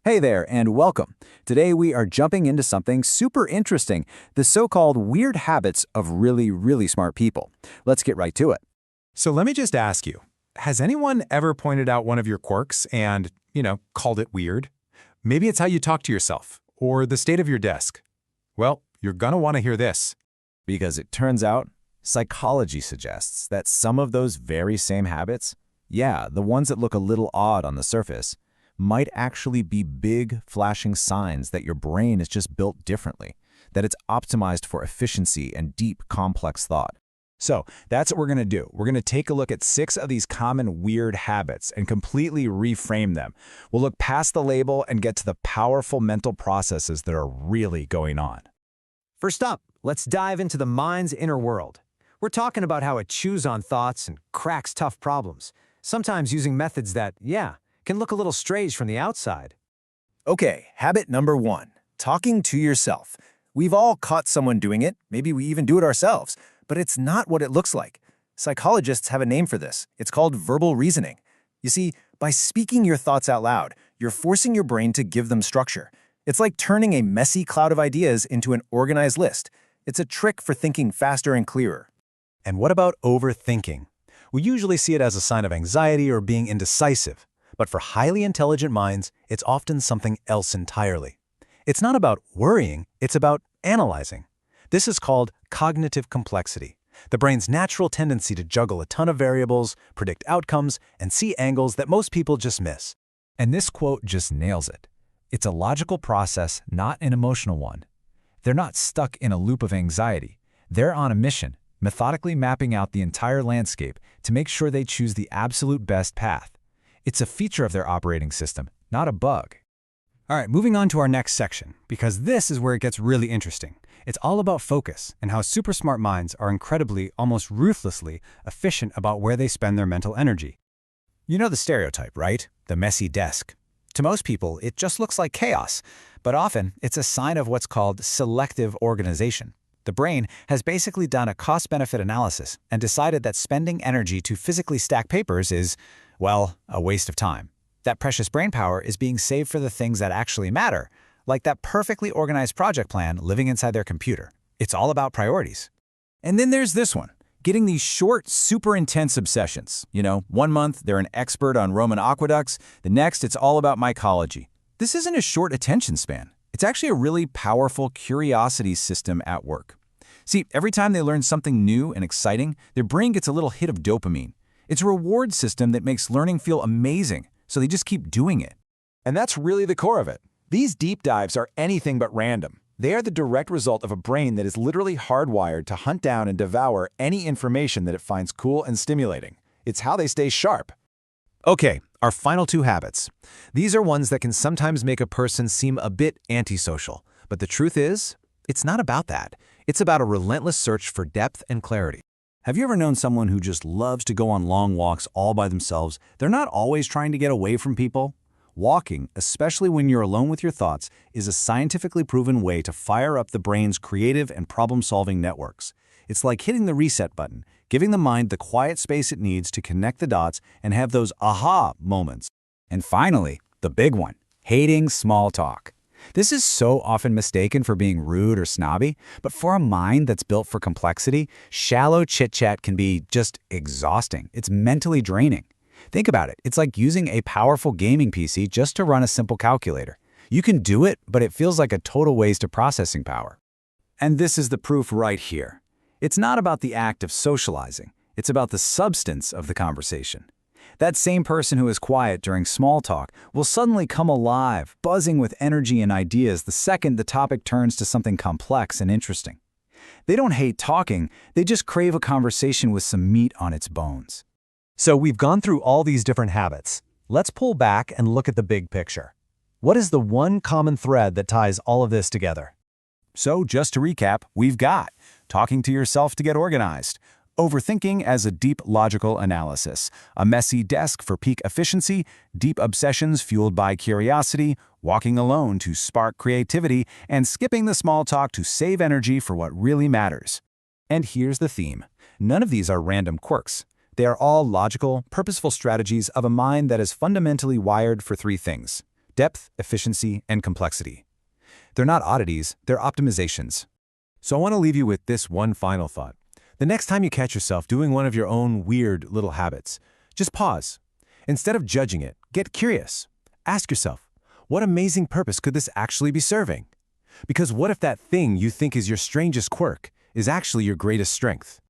Hey there, and welcome. Today we are jumping into something super interesting, the so-called weird habits of really, really smart people. Let's get right to it. So let me just ask you, has anyone ever pointed out one of your quirks and, called it weird? Maybe it's how you talk to yourself, or the state of your desk. Well, you're gonna want to hear this. Because it turns out, psychology suggests that some of those very same habits, the ones that look a little odd on the surface, might actually be big, flashing signs that your brain is just built differently, that it's optimized for efficiency and deep, complex thought. So that's what we're going to do. We're going to take a look at 6 of these common weird habits and completely reframe them. We'll look past the label and get to the powerful mental processes that are really going on. First up, let's dive into the mind's inner world. We're talking about how it chews on thoughts and cracks tough problems, sometimes using methods that, can look a little strange from the outside. Okay, habit number 1, talking to yourself. We've all caught someone doing it, maybe we even do it ourselves, but it's not what it looks like. Psychologists have a name for this. It's called verbal reasoning. You see, by speaking your thoughts out loud, you're forcing your brain to give them structure. It's like turning a messy cloud of ideas into an organized list. It's a trick for thinking faster and clearer. And what about overthinking? We usually see it as a sign of anxiety or being indecisive. But for highly intelligent minds, it's often something else entirely. It's not about worrying, it's about analyzing. This is called cognitive complexity, the brain's natural tendency to juggle a ton of variables, predict outcomes, and see angles that most people just miss. And this quote just nails it. It's a logical process, not an emotional one. They're not stuck in a loop of anxiety. They're on a mission, methodically mapping out the entire landscape to make sure they choose the absolute best path. It's a feature of their operating system, not a bug. All right, moving on to our next section, because this is where it gets really interesting. It's all about focus and how super smart minds are incredibly, almost ruthlessly, efficient about where they spend their mental energy. You know the stereotype, right? The messy desk. To most people, it just looks like chaos, but often it's a sign of what's called selective organization. The brain has basically done a cost-benefit analysis and decided that spending energy to physically stack papers is, well, a waste of time. That precious brain power is being saved for the things that actually matter, like that perfectly organized project plan living inside their computer. It's all about priorities. And then there's this one, getting these short, super intense obsessions. 1 month they're an expert on Roman aqueducts, the next it's all about mycology. This isn't a short attention span. It's actually a really powerful curiosity system at work. See, every time they learn something new and exciting, their brain gets a little hit of dopamine. It's a reward system that makes learning feel amazing, so they just keep doing it. And that's really the core of it. These deep dives are anything but random. They are the direct result of a brain that is literally hardwired to hunt down and devour any information that it finds cool and stimulating. It's how they stay sharp. Okay, our final 2 habits. These are ones that can sometimes make a person seem a bit antisocial. But the truth is, it's not about that. It's about a relentless search for depth and clarity. Have you ever known someone who just loves to go on long walks all by themselves? They're not always trying to get away from people. Walking, especially when you're alone with your thoughts, is a scientifically proven way to fire up the brain's creative and problem-solving networks. It's like hitting the reset button, giving the mind the quiet space it needs to connect the dots and have those aha moments. And finally, the big one, hating small talk. This is so often mistaken for being rude or snobby, but for a mind that's built for complexity, shallow chit-chat can be just exhausting. It's mentally draining. Think about it. It's like using a powerful gaming PC just to run a simple calculator. You can do it, but it feels like a total waste of processing power. And this is the proof right here. It's not about the act of socializing. It's about the substance of the conversation. That same person who is quiet during small talk will suddenly come alive, buzzing with energy and ideas the second the topic turns to something complex and interesting. They don't hate talking, they just crave a conversation with some meat on its bones. So we've gone through all these different habits. Let's pull back and look at the big picture. What is the one common thread that ties all of this together? So just to recap, we've got talking to yourself to get organized, overthinking as a deep logical analysis, a messy desk for peak efficiency, deep obsessions fueled by curiosity, walking alone to spark creativity, and skipping the small talk to save energy for what really matters. And here's the theme. None of these are random quirks. They are all logical, purposeful strategies of a mind that is fundamentally wired for 3 things: depth, efficiency, and complexity. They're not oddities, they're optimizations. So I want to leave you with this one final thought. The next time you catch yourself doing one of your own weird little habits, just pause. Instead of judging it, get curious. Ask yourself, what amazing purpose could this actually be serving? Because what if that thing you think is your strangest quirk is actually your greatest strength?